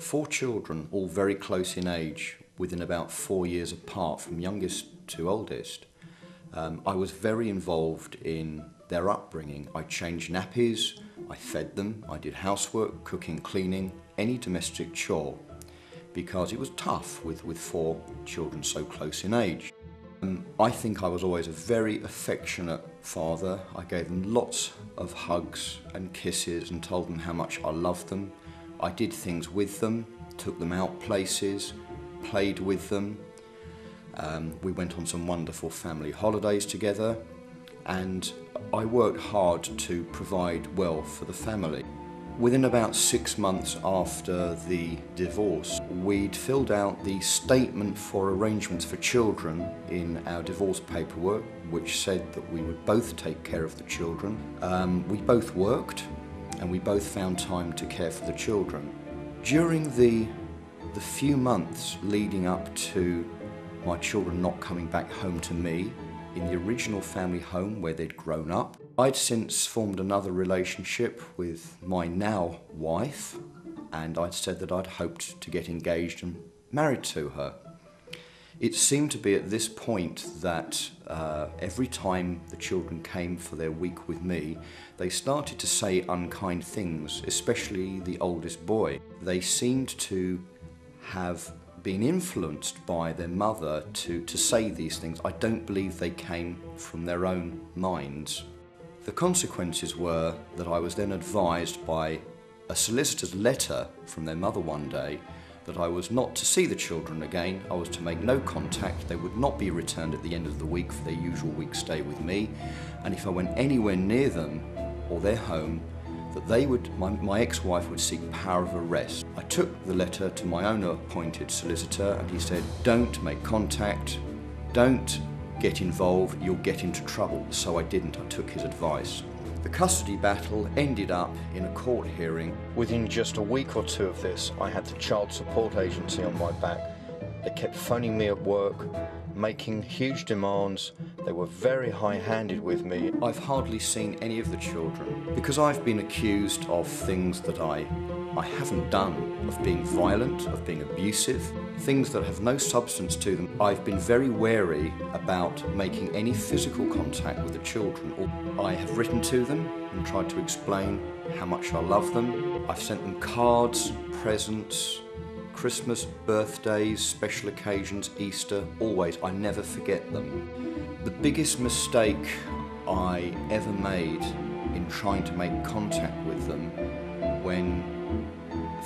4 children, all very close in age, within about 4 years apart from youngest to oldest. I was very involved in their upbringing. I changed nappies, I fed them, I did housework, cooking, cleaning, any domestic chore, because it was tough with 4 children so close in age. I think I was always a very affectionate father. I gave them lots of hugs and kisses and told them how much I loved them. I did things with them, took them out places, played with them. We went on some wonderful family holidays together, and I worked hard to provide well for the family. Within about 6 months after the divorce, we'd filled out the statement for arrangements for children in our divorce paperwork, which said that we would both take care of the children. We both worked, and we both found time to care for the children. During the few months leading up to my children not coming back home to me, in the original family home where they'd grown up, I'd since formed another relationship with my now wife, and I'd said that I'd hoped to get engaged and married to her. It seemed to be at this point that every time the children came for their week with me, they started to say unkind things, especially the oldest boy. They seemed to have been influenced by their mother to say these things. I don't believe they came from their own minds. The consequences were that I was then advised by a solicitor's letter from their mother one day that I was not to see the children again. I was to make no contact. They would not be returned at the end of the week for their usual week stay with me, and if I went anywhere near them or their home, that my ex-wife would seek power of arrest. I took the letter to my own appointed solicitor, and he said, "Don't make contact, don't get involved, you'll get into trouble." So I didn't. I took his advice. The custody battle ended up in a court hearing. Within just a week or 2 of this, I had the child support agency on my back. They kept phoning me at work, making huge demands. They were very high-handed with me. I've hardly seen any of the children because I've been accused of things that I haven't done, of being violent, of being abusive, things that have no substance to them. I've been very wary about making any physical contact with the children. I have written to them and tried to explain how much I love them. I've sent them cards, presents, Christmas, birthdays, special occasions, Easter, always. I never forget them. The biggest mistake I ever made in trying to make contact with them, when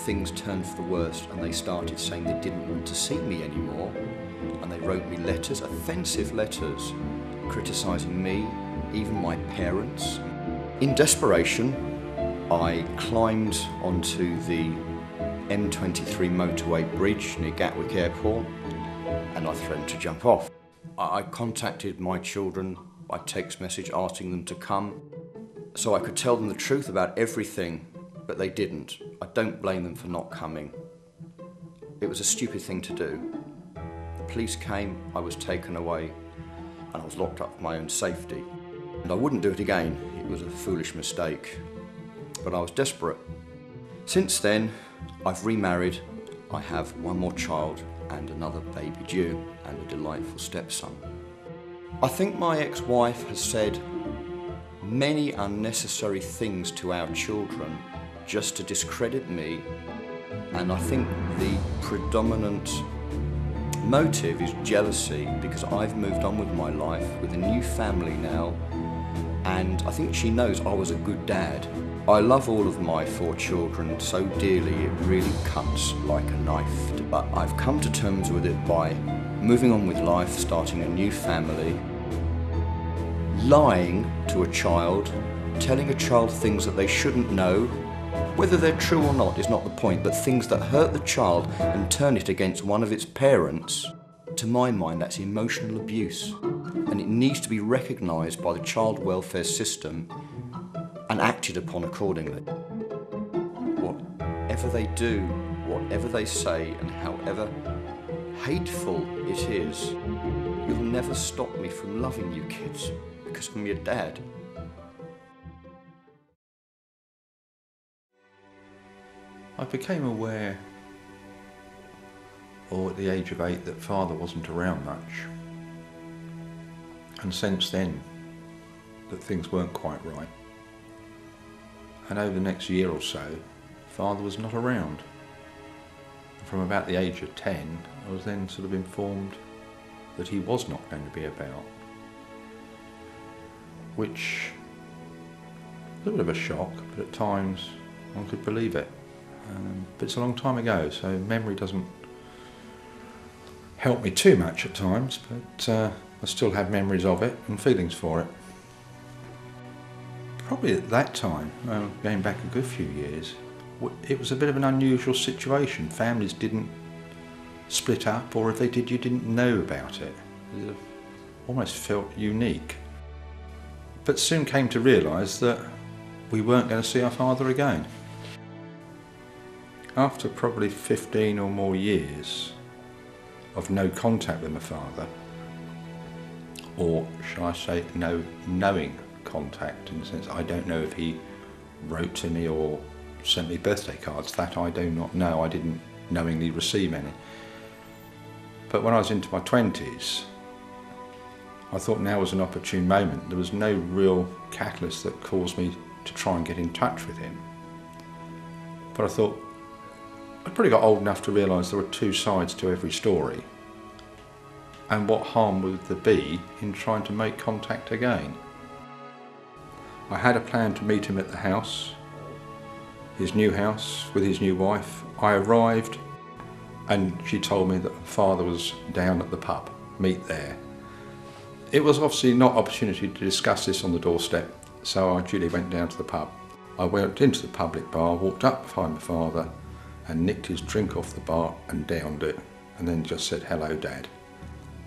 things turned for the worst and they started saying they didn't want to see me anymore, and they wrote me letters, offensive letters, criticising me, even my parents. In desperation, I climbed onto the M23 motorway bridge near Gatwick Airport, and I threatened to jump off. I contacted my children by text message asking them to come so I could tell them the truth about everything, but they didn't. I don't blame them for not coming. It was a stupid thing to do. The police came, I was taken away, and I was locked up for my own safety. And I wouldn't do it again. It was a foolish mistake, but I was desperate. Since then, I've remarried. I have 1 more child and another baby due, and a delightful stepson. I think my ex-wife has said many unnecessary things to our children just to discredit me, and I think the predominant motive is jealousy, because I've moved on with my life with a new family now, and I think she knows I was a good dad. I love all of my 4 children so dearly, it really cuts like a knife. But I've come to terms with it by moving on with life, starting a new family, lying to a child, telling a child things that they shouldn't know. Whether they're true or not is not the point, but things that hurt the child and turn it against one of its parents, to my mind, that's emotional abuse. And it needs to be recognised by the child welfare system and acted upon accordingly. Whatever they do, whatever they say, and however hateful it is, you'll never stop me from loving you kids, because I'm your dad. I became aware or at the age of 8 that father wasn't around much. And since then, that things weren't quite right. And over the next year or so, father was not around. From about the age of 10, I was then sort of informed that he was not going to be about. Which was a bit of a shock, but at times one could believe it. But it's a long time ago, so memory doesn't help me too much at times, but I still have memories of it and feelings for it. Probably at that time, going back a good few years, it was a bit of an unusual situation. Families didn't split up, or if they did, you didn't know about it. It almost felt unique. But soon came to realise that we weren't going to see our father again. After probably 15 or more years of no contact with my father, or shall I say no knowing contact, in the sense I don't know if he wrote to me or sent me birthday cards, that I do not know. I didn't knowingly receive any. But when I was into my 20s, I thought now was an opportune moment. There was no real catalyst that caused me to try and get in touch with him. But I thought, I probably got old enough to realise there were two sides to every story. And what harm would there be in trying to make contact again? I had a plan to meet him at the house, his new house, with his new wife. I arrived and she told me that her father was down at the pub, meet there. It was obviously not an opportunity to discuss this on the doorstep, so I duly went down to the pub. I went into the public bar, walked up behind my father and nicked his drink off the bar and downed it, and then just said, "Hello, Dad."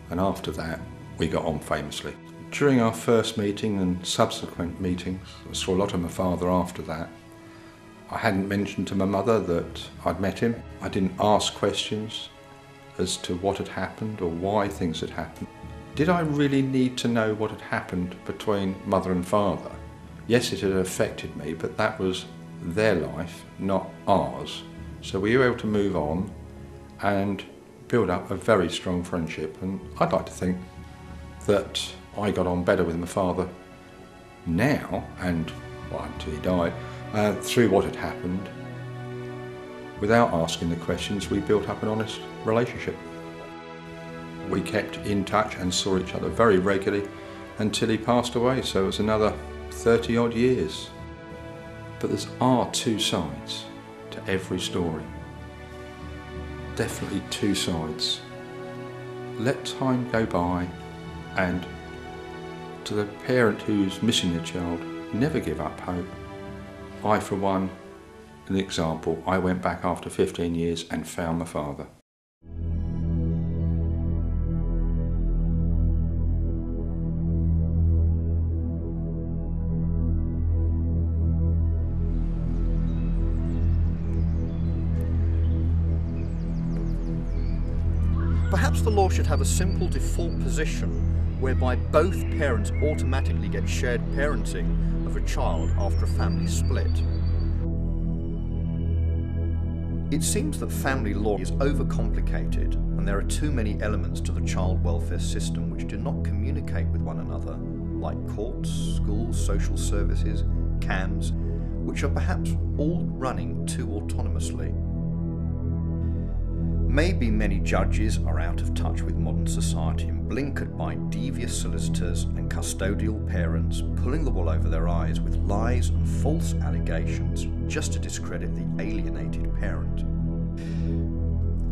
And after that, we got on famously. During our first meeting and subsequent meetings, I saw a lot of my father after that. I hadn't mentioned to my mother that I'd met him. I didn't ask questions as to what had happened or why things had happened. Did I really need to know what had happened between mother and father? Yes, it had affected me, but that was their life, not ours. So we were able to move on and build up a very strong friendship. And I'd like to think that I got on better with my father now, and well, until he died, through what had happened. Without asking the questions, we built up an honest relationship. We kept in touch and saw each other very regularly until he passed away, so it was another 30 odd years. But there are two sides to every story. Definitely two sides. Let time go by, and to the parent who's missing their child, never give up hope. I, for one, an example, I went back after 15 years and found my father. Perhaps the law should have a simple default position whereby both parents automatically get shared parenting of a child after a family split. It seems that family law is overcomplicated and there are too many elements to the child welfare system which do not communicate with one another, like courts, schools, social services, CAMS, which are perhaps all running too autonomously. Maybe many judges are out of touch with modern society and blinkered by devious solicitors and custodial parents pulling the wool over their eyes with lies and false allegations just to discredit the alienated parent.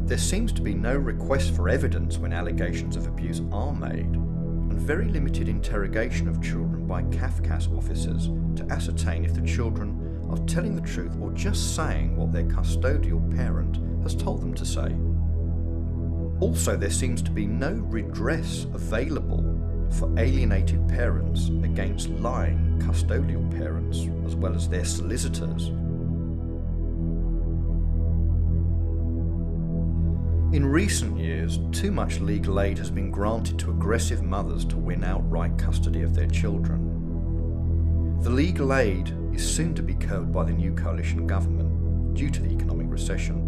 There seems to be no request for evidence when allegations of abuse are made, and very limited interrogation of children by CAFCAS officers to ascertain if the children are telling the truth or just saying what their custodial parent has told them to say. Also, there seems to be no redress available for alienated parents against lying custodial parents, as well as their solicitors. In recent years, too much legal aid has been granted to aggressive mothers to win outright custody of their children. The legal aid is soon to be curbed by the new coalition government due to the economic recession.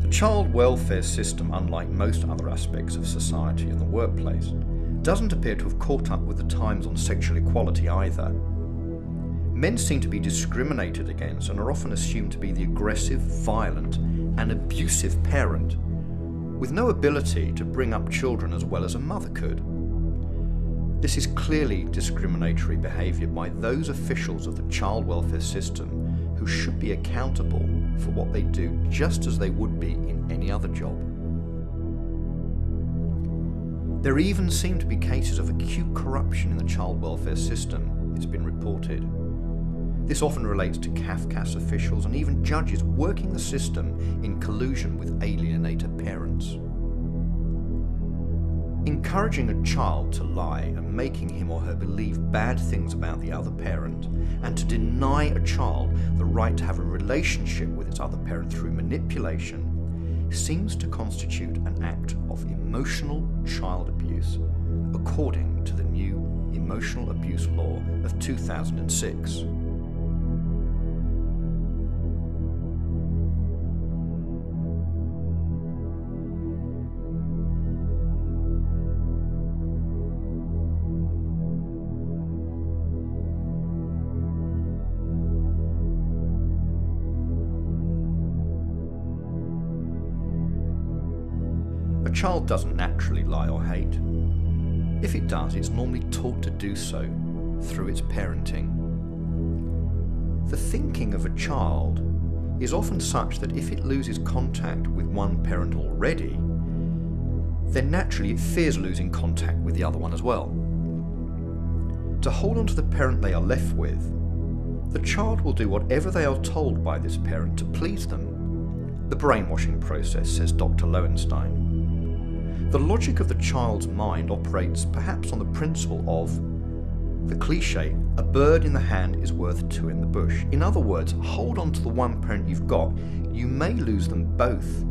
The child welfare system, unlike most other aspects of society and the workplace, doesn't appear to have caught up with the times on sexual equality either. Men seem to be discriminated against and are often assumed to be the aggressive, violent, and abusive parent, with no ability to bring up children as well as a mother could. This is clearly discriminatory behaviour by those officials of the child welfare system who should be accountable for what they do just as they would be in any other job. There even seem to be cases of acute corruption in the child welfare system, it's been reported. This often relates to CAFCAS officials and even judges working the system in collusion with alienator parents. Encouraging a child to lie and making him or her believe bad things about the other parent, and to deny a child the right to have a relationship with its other parent through manipulation, seems to constitute an act of emotional child abuse, according to the new Emotional Abuse Law of 2006. A child doesn't naturally lie or hate. If it does, it's normally taught to do so through its parenting. The thinking of a child is often such that if it loses contact with one parent already, then naturally it fears losing contact with the other one as well. To hold on to the parent they are left with, the child will do whatever they are told by this parent to please them. The brainwashing process, says Dr. Lowenstein. The logic of the child's mind operates perhaps on the principle of the cliche, a bird in the hand is worth two in the bush. In other words, hold on to the one parent you've got. You may lose them both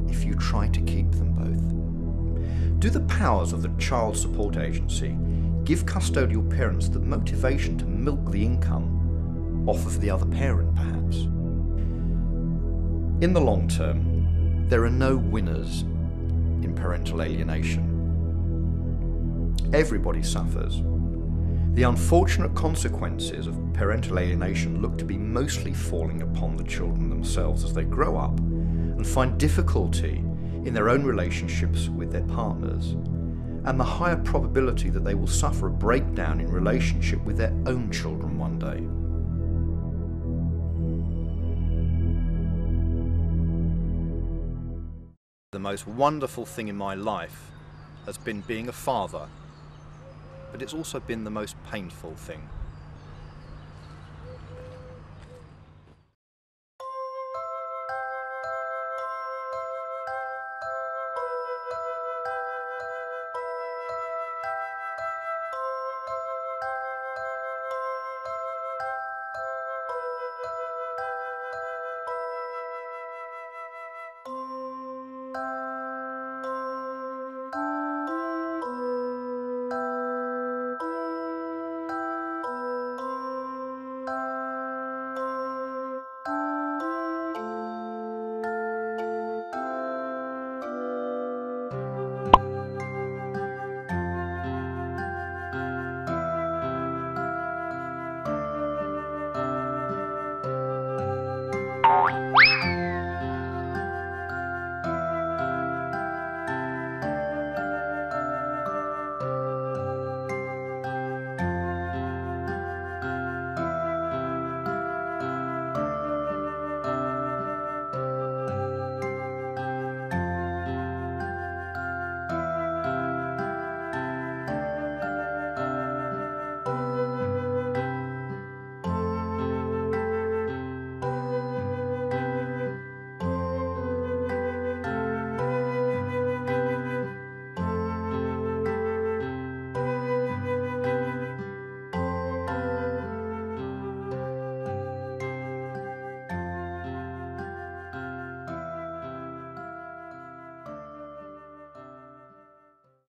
if you try to keep them both. Do the powers of the Child Support Agency give custodial parents the motivation to milk the income off of the other parent, perhaps? In the long term, there are no winners in parental alienation. Everybody suffers. The unfortunate consequences of parental alienation look to be mostly falling upon the children themselves as they grow up and find difficulty in their own relationships with their partners, and the higher probability that they will suffer a breakdown in relationship with their own children one day. The most wonderful thing in my life has been being a father, but it's also been the most painful thing.